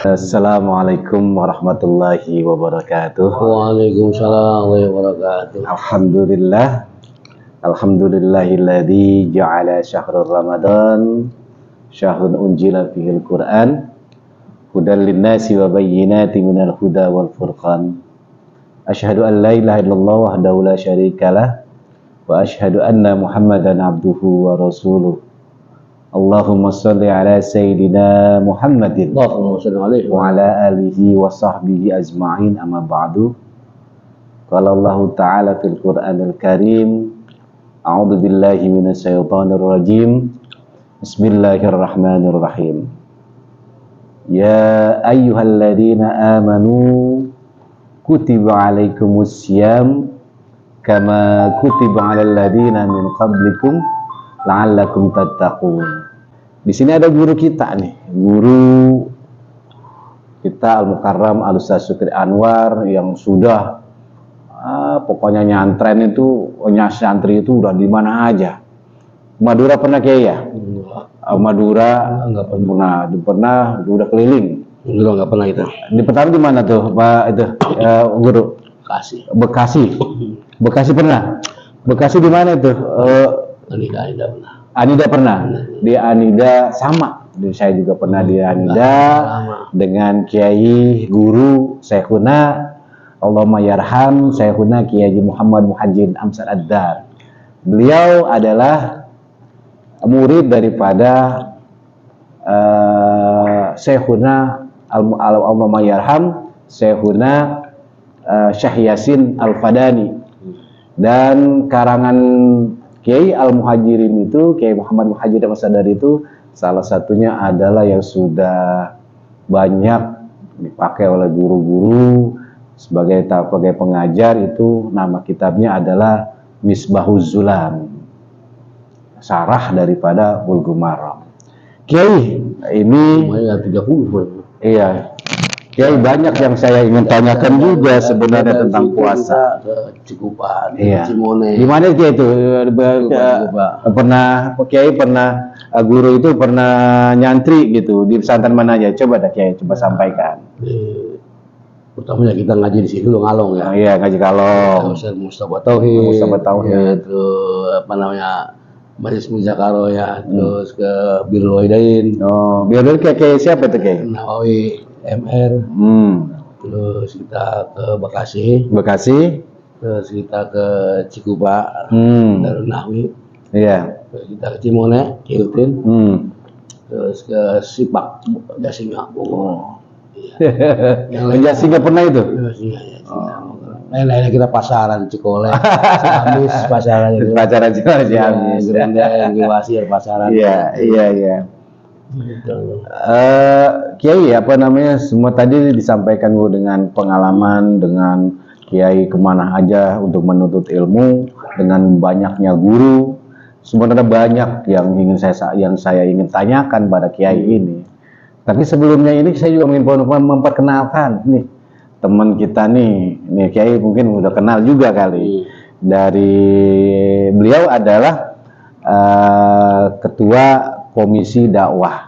Assalamualaikum warahmatullahi wabarakatuh. Waalaikumsalam warahmatullahi wabarakatuh. Alhamdulillahilladzi ja'ala syahrul Ramadan syahrun unjila fihil Qur'an hudan linnasi wa bayyinatin minal huda wal furqan. Asyhadu an la ilaha illallah wahdahu la syarikalah wa asyhadu anna Muhammadan abduhu wa rasuluh. Allahumma shalli ala sayyidina Muhammadin Allahumma shalli alaihi wa ala alihi wa sahbihi ajma'in, amma ba'du. Qala Allah ta'ala fil Qur'anil Karim, a'udzu billahi minasy syaithanir rajim. Bismillahirrahmanirrahim. Ya ayyuhalladzina amanu kutiba alaikumus syiyam kama kutiba alal ladzina min qablikum la'allakum tattaqun. Di sini ada guru kita nih, guru kita Al-Mukarram Al-Ustaz Sukri Anwar yang sudah pokoknya nyantren itu, santri itu udah di mana aja. Madura pernah Kiai ya? Madura enggak pernah, udah keliling. Enggak pernah itu. Di pertama di mana tuh Pak itu guru? Bekasi pernah. Bekasi di mana tuh? Anida pernah. Anida pernah. Di Anida sama. Saya juga pernah di Anida dengan Kiai guru Syekhuna Allahumma yarham Syekhuna Kiai Muhammad Muhajjin Amsal Ad-Dar. Beliau adalah murid daripada Syekhuna Allahumma yarham Syekhuna Syekh Yasin Al-Fadani. Dan karangan Kiai Al-Muhajirin itu, Kiai Muhammad Muhajjin Al-Sadar itu salah satunya adalah yang sudah banyak dipakai oleh guru-guru sebagai pengajar. Itu nama kitabnya adalah Misbahuz Zulam, sarah daripada Bulughul Maram. Kiai ini 30. iya. Kiai banyak yang saya ingin tanyakan juga sebenarnya tentang puasa. Cikupan, Iya. Cimone. Di mana Kiai itu? Pernah Kiai pernah guru itu pernah nyantri gitu di pesantren mana aja? Coba dah Kiai coba sampaikan. Pertamanya kita ngaji di sini dulu Ngalong ya. Iya, ngaji Kalong. Ustaz Mustafa Tauhid. Mustafa Tauhid. Ya, itu apa namanya? Majelis Muzakaro ya, terus ke Birrul Walidain. Oh, biar dulu Kiai siapa tuh Kiai? Nawawi MR. Terus kita ke Bekasi. Terus kita ke Cikupa. Darun Nahwi. Iya. Terus kita ke Cimone, Ciutin. Terus ke Sipak, Jasinga, Bogor. Yang Singa pernah itu? Jasinga, ya. Lain-lainnya kita pasaran Cikole, Ciamis pasaran itu. Pacaran Ciamis. Gerendeng, Giwasir pasaran. Iya. Gitu. Kiai apa namanya semua tadi disampaikan Bu dengan pengalaman, dengan Kiai kemana aja untuk menuntut ilmu, dengan banyaknya guru. Sebenarnya banyak yang saya ingin tanyakan pada Kiai ini. Tapi sebelumnya ini saya juga ingin memperkenalkan nih teman kita nih Kiai mungkin udah kenal juga kali. Dari beliau adalah ketua Komisi Dakwah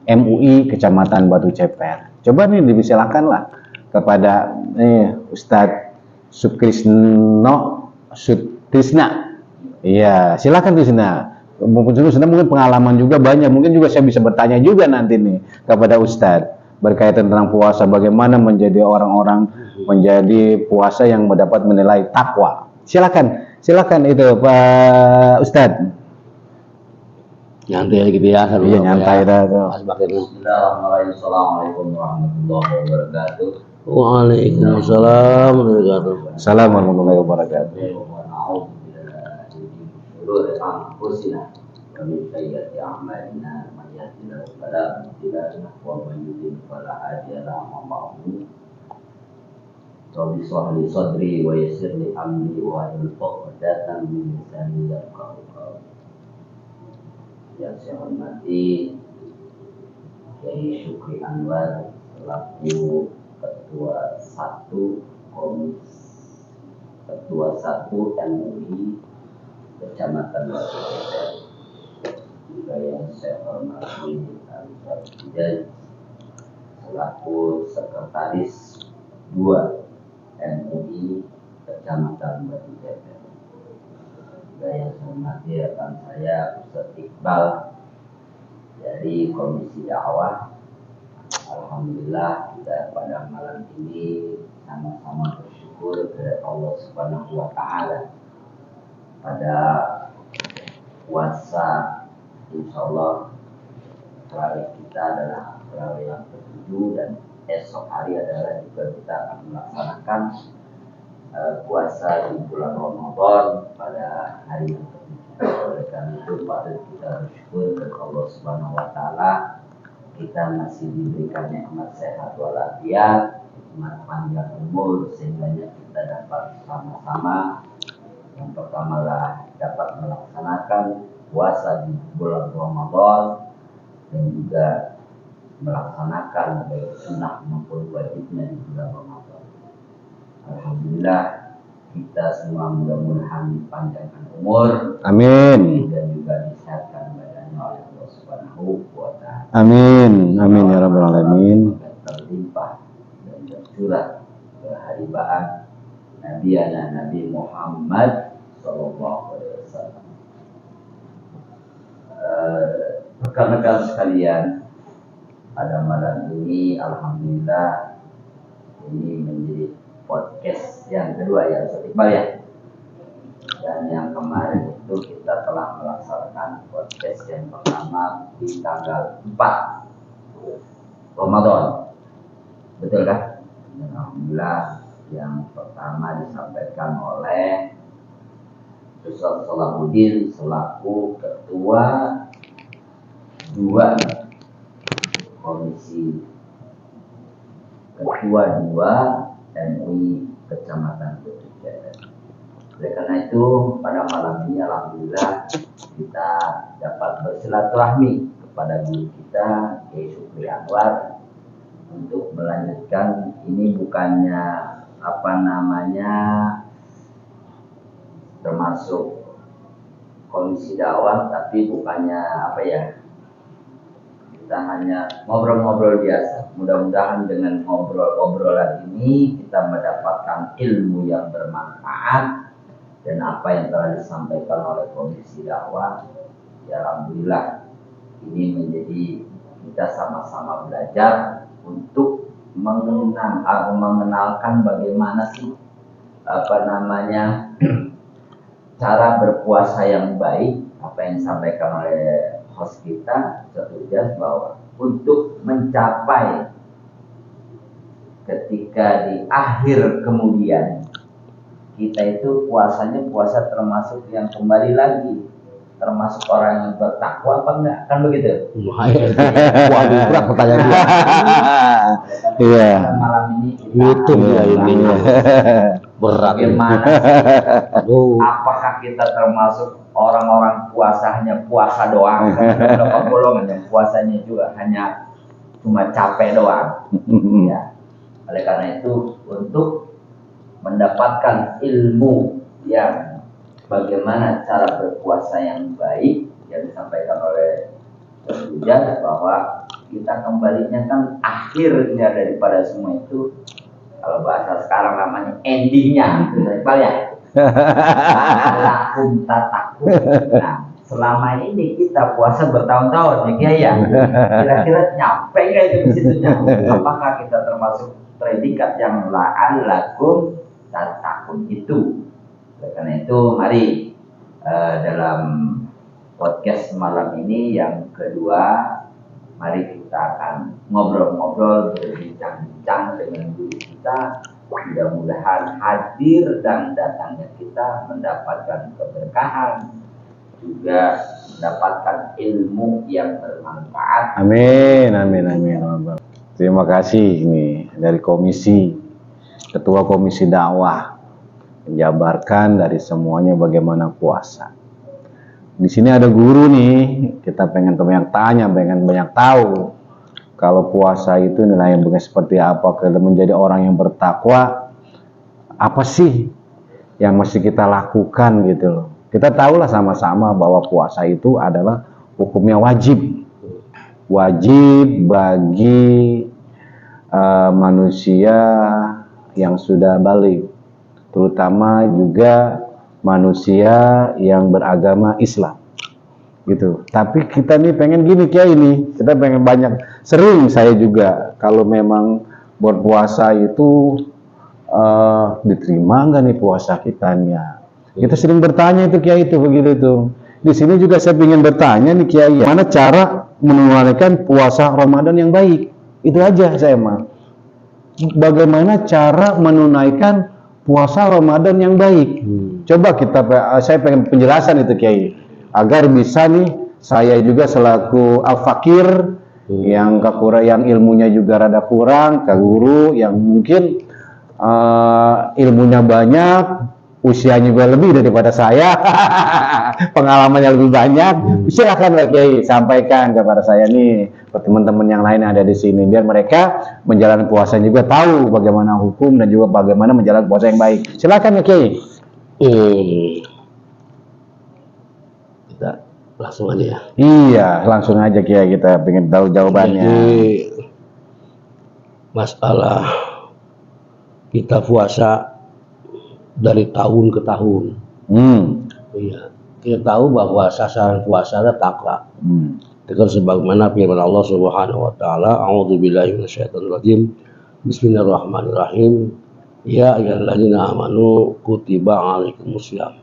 MUI Kecamatan Batu Ceper. Coba nih dipersilakanlah kepada Ustadz Sutrisna. Iya, silakan Trisna. Mungkin pengalaman juga banyak. Mungkin juga saya bisa bertanya juga nanti nih kepada Ustadz berkaitan tentang puasa, bagaimana menjadi orang-orang menjadi puasa yang mendapat menilai takwa. Silakan itu Pak Ustadz. Nyantai gitu ya, iya nyantai dah tuh. Assalamualaikum warahmatullahi wabarakatuh. Waalaikumsalam warahmatullahi wabarakatuh. Assalamualaikum warahmatullahi wabarakatuh. Rabbi shrah li sadri wa yassir li amri wa hlul 'uqdatam min lisani yafqahu qawli. Yang saya hormati Kiai Sukri Anwar selaku Ketua 1 MUI Kecamatan Batu Ceper. Juga yang saya hormati Al-Ustaz selaku Sekretaris 2 MUI Kecamatan Batu Ceper. Juga yang saya hormati rekan saya Ustaz Iqbal dari Komisi Dakwah. Alhamdulillah kita pada malam ini sama-sama bersyukur kepada Allah Subhanahu wa taala pada puasa, insyaallah terawih kita adalah terawih yang ke-7 dan esok hari adalah juga kita akan melaksanakan puasa di bulan Ramadan pada hari yang ke-7. Oleh karena itu patut kita bersyukur kepada Allah Subhanahu wa taala kita masih diberikan nikmat sehat walafiat, nikmat panjang umur sehingga kita dapat sama-sama yang pertama lah dapat melaksanakan puasa di bulan Ramadan dan juga melaksanakan baik sunnah maupun wajibnya di bulan Ramadan. Alhamdulillah kita semua mudah-mudahan dipanjangkan umur, Amin. dan juga disehatkan badannya oleh Allah Subhanahu wa taala. Amin. Amin ya rabbal alamin. Terlimpah dan tercurah keharibaan Nabi Muhammad sallallahu alaihi wasallam. Rekan-rekan sekalian, pada malam ini alhamdulillah ini menjadi podcast yang kedua ya Ustaz Iqbal ya. Dan yang kemarin itu kita telah melaksanakan podcast yang pertama di tanggal 4 Ramadan. Betul kan? Dan alhamdulillah yang pertama disampaikan oleh Ustaz Salahuddin selaku ketua 2 komisi ketua 2 MUI Kecamatan Batu Ceper. Oleh karena itu pada malam ini alhamdulillah kita dapat bersilaturahmi kepada guru kita Kiai Syukri Anwar untuk melanjutkan. Ini bukannya termasuk komisi dakwah, tapi bukannya kita hanya ngobrol-ngobrol biasa. Mudah-mudahan dengan ngobrol-ngobrolan ini kita mendapatkan ilmu yang bermanfaat, dan apa yang telah disampaikan oleh komisi dakwah ya alhamdulillah ini menjadi kita sama-sama belajar untuk mengenalkan bagaimana sih cara berpuasa yang baik. Apa yang disampaikan oleh host kita Ustaz bahwa untuk mencapai ketika di akhir kemudian kita itu puasanya puasa termasuk yang kembali lagi, termasuk orang yang bertakwa apa enggak? Kan begitu? Waduh, berat pertanyaan dia. Iya. Malam ini Itu dia ini. Berat. Bagaimana? Apakah kita termasuk orang-orang puasanya puasa doang? Beberapa golongan yang puasanya juga hanya cuma capek doang. Ya. Oleh karena itu untuk mendapatkan ilmu yang bagaimana cara berpuasa yang baik yang disampaikan oleh Ustaz bahwa kita kembalinya kan akhirnya daripada semua itu, kalau bahasa sekarang namanya endingnya, Pak ya. Lakum tatakum. Nah, selama ini kita puasa bertahun-tahun ya. Kira-kira nyampe nggak itu di situnya? Apakah kita termasuk predikat yang la'allakum tattaqun itu? Karena itu mari dalam podcast malam ini yang kedua, mari kita akan ngobrol-ngobrol, berbincang-bincang dengan guru kita. Mudah-mudahan hadir dan datangnya kita mendapatkan keberkahan, juga mendapatkan ilmu yang bermanfaat. Amin, amin, amin. Terima kasih nih dari ketua komisi dakwah menjabarkan dari semuanya bagaimana puasa. Di sini ada guru nih, kita pengen banyak tahu kalau puasa itu nilainya seperti apa, kalau menjadi orang yang bertakwa apa sih yang mesti kita lakukan gitu loh. Kita tahulah sama-sama bahwa puasa itu adalah hukumnya wajib bagi manusia yang sudah balik, terutama juga manusia yang beragama Islam gitu. Tapi kita nih pengen gini Kiai ini, kita pengen banyak, sering saya juga kalau memang berpuasa itu diterima nggak nih puasa kitanya. Kita sering bertanya itu Kiai itu begitu tuh. Di sini juga saya ingin bertanya nih Kiai, mana cara menunaikan puasa Ramadan yang baik? Itu aja saya mah. Bagaimana cara menunaikan puasa Ramadan yang baik? Coba saya pengen penjelasan itu Kiai, agar bisa nih saya juga selaku al-fakir yang ilmunya juga rada kurang, ke guru yang mungkin ilmunya banyak, usianya juga lebih daripada saya, pengalamannya lebih banyak. Silakan Pak Kiai sampaikan kepada saya nih, ke teman-teman yang lain yang ada di sini, biar mereka menjalani puasa juga tahu bagaimana hukum dan juga bagaimana menjalani puasa yang baik. Silakan Pak Kiai. Kita langsung aja ya. Iya, langsung aja Kiai, kita pengen tahu jawabannya. Jadi masalah kita puasa dari tahun ke tahun. Iya. Kita tahu bahwa sasaran puasa adalah takwa. Dengan sebagaimana firman Allah Subhanahu wa taala, a'udzubillahi minasyaitonirrajim. Bismillahirrahmanirrahim. Ya ayyuhalladzina amanu kutiba 'alaikumusiyam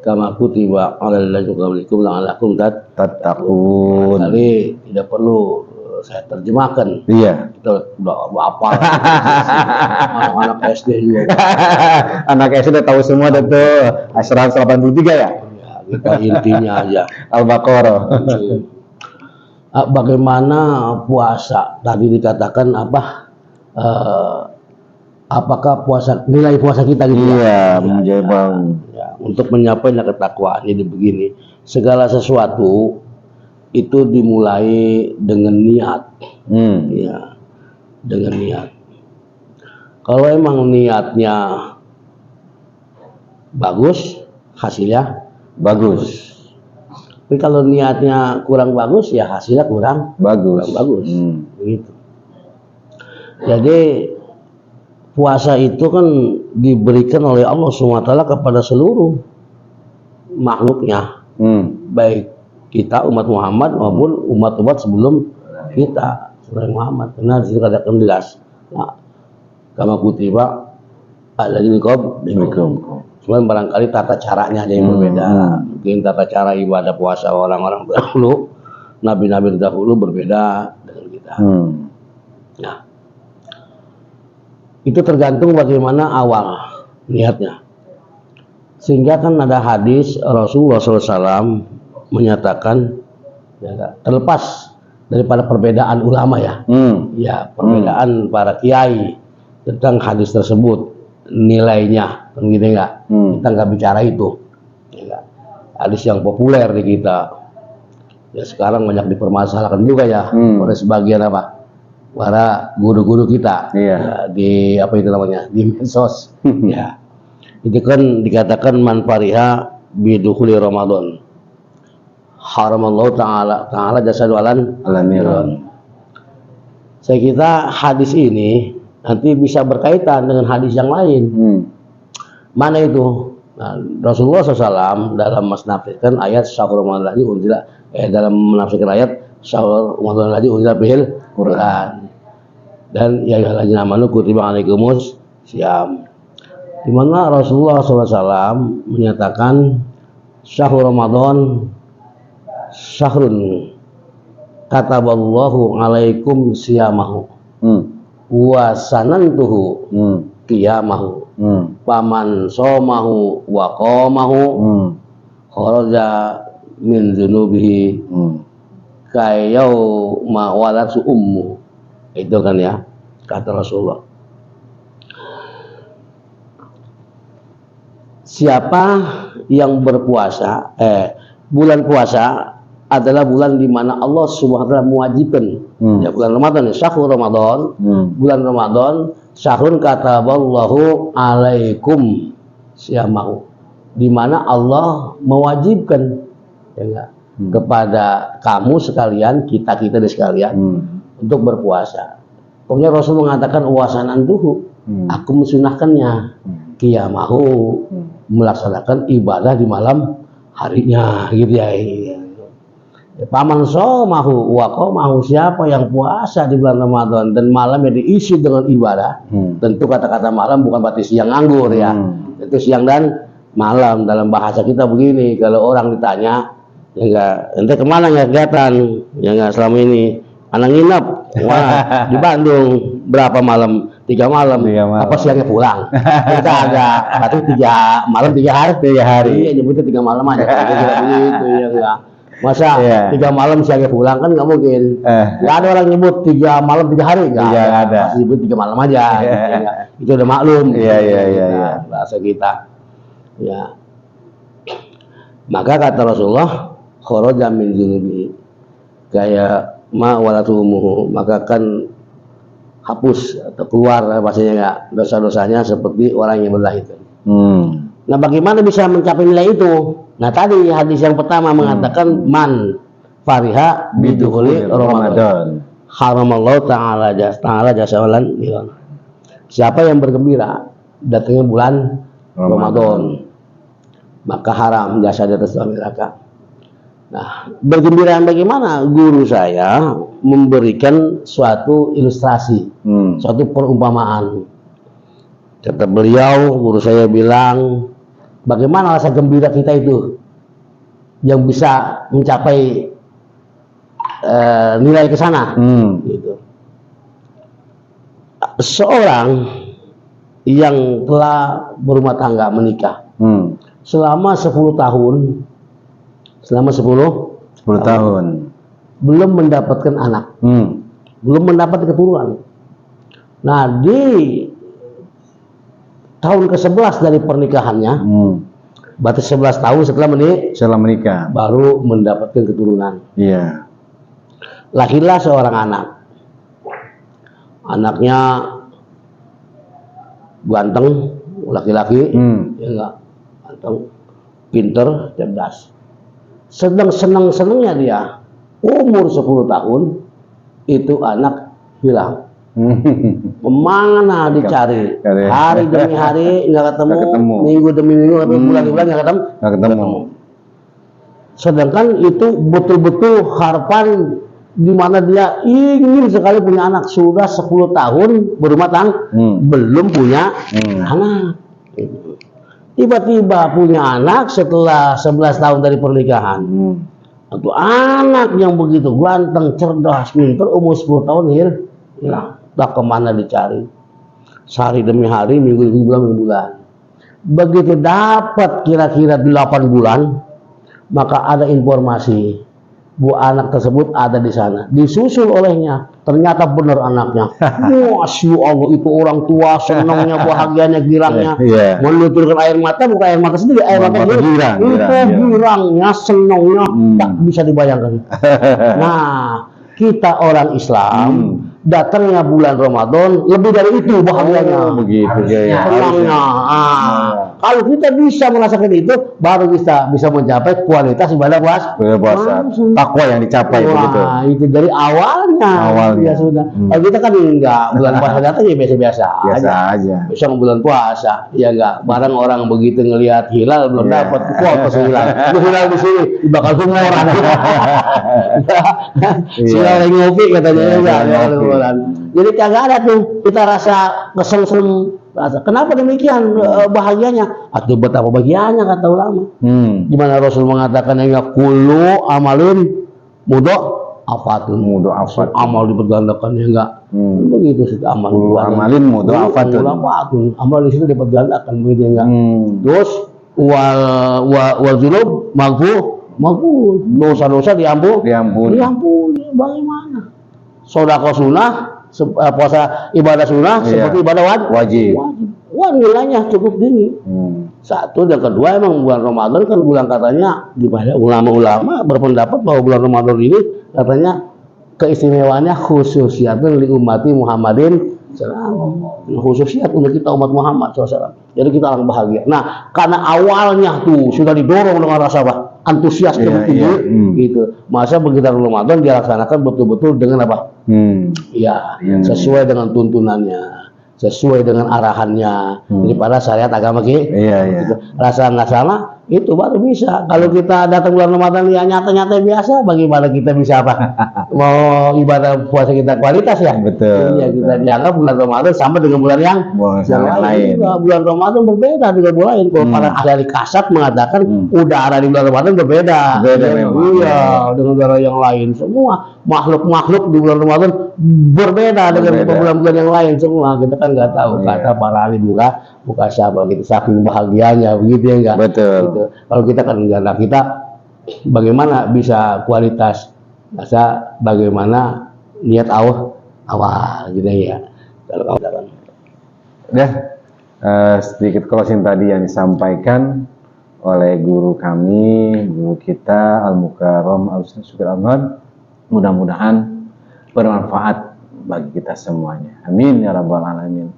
kama kutiba 'alal ladzina min qablikum la'allakum tattaqun. Kali tidak perlu saya terjemahkan. Iya. Kita udah apa? Anak SD juga. Anak SD tahu semua tuh. Asy-Syura 83 ya? Ya, kita intinya aja. Al-Baqarah. Bagaimana puasa? Tadi dikatakan apa? Apakah nilai puasa kita gitu? Iya, menjadi bang. Ya, untuk mencapai ketakwaan. Jadi begini, segala sesuatu itu dimulai dengan niat. Ya, dengan niat. Kalau emang niatnya bagus, hasilnya bagus. Tapi kalau niatnya kurang bagus, ya hasilnya kurang bagus. Begitu. Jadi puasa itu kan diberikan oleh Allah SWT kepada seluruh makhluknya, baik kita umat Muhammad maupun umat-umat sebelum kita sebelum Muhammad. Karena disitu katakan jelas, nah, kama kutiba alladzi qablikum. Cuman barangkali tata caranya aja yang berbeda. Mungkin tata cara ibadah puasa orang-orang dahulu, nabi-nabi dahulu berbeda dengan kita. Nah, itu tergantung bagaimana awal niatnya. Sehingga kan ada hadis Rasulullah SAW menyatakan, ya, terlepas daripada perbedaan ulama ya, ya perbedaan para kiai tentang hadis tersebut, nilainya, kan gitu enggak? Kita nggak bicara itu, ya, hadis yang populer di kita, ya sekarang banyak dipermasalahkan juga ya oleh sebagian para guru-guru kita, ya, di apa itu namanya, di medsos, ya, itu kan dikatakan man fariha bidukhuli Ramadan haramallahu ta'ala jasadu alaniron. Saya kira hadis ini nanti bisa berkaitan dengan hadis yang lain. Mana itu? Nah, Rasulullah SAW dalam menafsirkan ayat syahrul ramadan ladzi unzila, dalam menafsirkan ayat syahrul ramadan ladzi unzila bihil Quran. Dan ya ayyuhalladzina amanu kutiba alaikumus syiyam. Di mana Rasulullah SAW menyatakan syahrul ramadan syahrun kataballahu alaikum siyamahu wa sanantuhu qiyamahu paman somahu wa qamahu kharaja min dzunubihi kayau ma walatu ummu. Itu kan ya kata Rasulullah. Siapa yang berpuasa, bulan puasa adalah bulan di mana Allah Subhanahu wa taala mewajibkan, ya, bulan Ramadan, syahrul Ramadan, bulan Ramadan, syahrun kataballahu alaikum siyamahu, di mana Allah mewajibkan, ya, kepada kamu sekalian, kita sekalian untuk berpuasa. Pokoknya Rasul mengatakan wasanan duhu, aku mensunahkannya. Kia mau melaksanakan ibadah di malam harinya, gitu ya. Paman so mahu wako mahu, siapa yang puasa di bulan Ramadan dan malamnya diisi dengan ibadah. Tentu kata-kata malam bukan berarti siang nganggur ya. Itu siang dan malam. Dalam bahasa kita begini, kalau orang ditanya, ya enggak, ente kemana nggak kegiatan? Ya enggak, selama ini anak nginep. Wah, di Bandung berapa malam? 3 malam. Apa siangnya pulang? Kita ada, berarti 3 malam 3 hari. 3 hari. Iya, nyebutnya 3 malam aja. Begitu ya enggak. Masa 3 malam siangnya pulang kan nggak mungkin. Nggak ada orang nyebut 3 malam 3 hari, nggak ada. Masih nyebut 3 malam aja. Gitu, ya. Itu udah maklum. Iya. Bahasa kita. Ya. Maka kata Rasulullah, kharaja min dzunubi, kayak ma walatumuhu, maka kan hapus atau keluar bahasanya nggak dosa-dosanya seperti orang yang berlah itu. Nah, bagaimana bisa mencapai nilai itu? Nah, tadi hadis yang pertama mengatakan man fariha bidukhuli Ramadan haramallahu ta'ala jasawalan. Siapa yang bergembira datangnya bulan Ramadan, maka haram jasa di atas neraka. Nah, bergembira bagaimana? Guru saya memberikan suatu ilustrasi, suatu perumpamaan. Kata beliau, guru saya bilang, bagaimana rasa gembira kita itu yang bisa mencapai nilai ke sana. Gitu. Seorang yang telah berumah tangga menikah selama 10 tahun, selama 10 tahun belum mendapatkan anak, belum mendapat keturunan. Nah, di tahun ke-11 dari pernikahannya, berarti 11 tahun setelah menikah baru mendapatkan keturunan. Iya. Lahirlah seorang anak. Anaknya ganteng, laki-laki, ya enggak, ganteng, pinter, cerdas. Sedang senang-senangnya dia, umur 10 tahun, itu anak hilang. Kemana dicari, hari demi hari nggak ketemu, minggu demi minggu, bulan demi bulan nggak ketemu. Sedangkan itu betul-betul harapan di mana dia ingin sekali punya anak. Sudah 10 tahun berumah tangga, belum punya anak. Tiba-tiba punya anak setelah 11 tahun dari pernikahan. Atau anak yang begitu ganteng, cerdas, pintar, umur 10 tahun hilang. Tak kemana dicari, sehari demi hari, minggu demi bulan. Begitu dapat kira-kira 8 bulan, maka ada informasi bu anak tersebut ada di sana, disusul olehnya. Ternyata benar anaknya. Masya Allah, itu orang tua senangnya, bahagianya, girangnya, meluturkan air mata, bukan air mata sendiri, air mata girang. Itu girangnya, senangnya, tak bisa dibayangkan. Nah, kita orang Islam, datangnya bulan Ramadan lebih dari itu bahagianya. Begitu ya. Senangnya. Kalau kita bisa merasakan itu, baru bisa mencapai kualitas ibadah puasa. Takwa yang dicapai begitu. Itu dari awalnya. Ya sudah. Kalau kita kan enggak, bulan puasa datang ya biasa aja. Besok bulan puasa, ya enggak. Barang orang begitu ngelihat hilal belum dapat kuota hilal. Hilal di sini bakal humor. Hilal ngopi katanya ya. Jadi kagak ada tuh kita rasa kesel-kesel. Kenapa demikian bahagianya? Atau betapa bahagianya kata ulama. Gimana Rasul mengatakan yang kullu amalin mudha'afatun. Amal dipergandakan ya enggak. Begitu sih amal. Amalin mudha'afatun. Amal di situ dipergandakan begitu enggak. Terus wal dzunub maghfur. Dosa-dosa diampuni. Bagaimana? Sedekah sunnah, puasa ibadah sunnah seperti ibadah wajib. Wah, nilainya cukup tinggi. Satu dan kedua, emang bulan Ramadan kan bulan katanya di banyak ulama-ulama berpendapat bahwa bulan Ramadan ini katanya keistimewaannya khususiyatun li ummati Muhammadin khususnya untuk kita umat Muhammad SAW. Jadi kita orang bahagia. Nah, karena awalnya tuh sudah didorong dengan rasa apa? Antusias tinggi, gitu. Masa begitu Ramadan dilaksanakan betul-betul dengan apa? Ya, sesuai dengan tuntunannya, sesuai dengan arahannya. Daripada syariat agama kita. Gitu. Rasa nggak sama, itu baru bisa. Kalau kita datang bulan Ramadan ya nyata-nyata biasa, bagaimana kita bisa apa? Mau ibadah puasa kita kualitas ya? Betul. Ya kita dianggap bulan Ramadan sama dengan bulan yang lain. Bulan Ramadan berbeda dengan bulan lain. Kalau para ahli kasat mengatakan udara di bulan Ramadan berbeda. Iya, dengan udara yang lain. Semua makhluk-makhluk di bulan Ramadan berbeda dengan bulan-bulan yang lain semua. Kita kan nggak tahu. Kata para ahli buka siapa gitu, saking bahagianya begitu ya enggak? Betul. Gitu. Kalau kita kan enggak, nah kita bagaimana bisa kualitas, masa bagaimana niat awal gitu ya. Kalau kamu dalam. Udah sedikit closing tadi yang disampaikan oleh guru kami, guru kita Al-Mukarram Al-Ustaz Syukri Ahmad. Mudah-mudahan bermanfaat bagi kita semuanya. Amin ya rabbal alamin.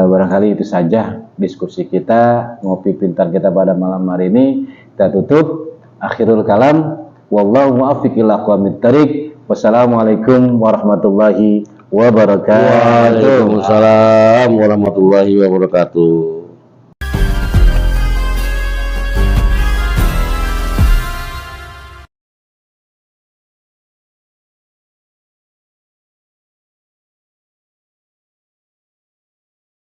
Barangkali itu saja diskusi kita, ngopi pintar kita pada malam hari ini. Kita tutup. Akhirul kalam, wallahu muwaffiq ila aqwamit thariq. Wassalamualaikum warahmatullahi wabarakatuh. Waalaikumsalam warahmatullahi wabarakatuh.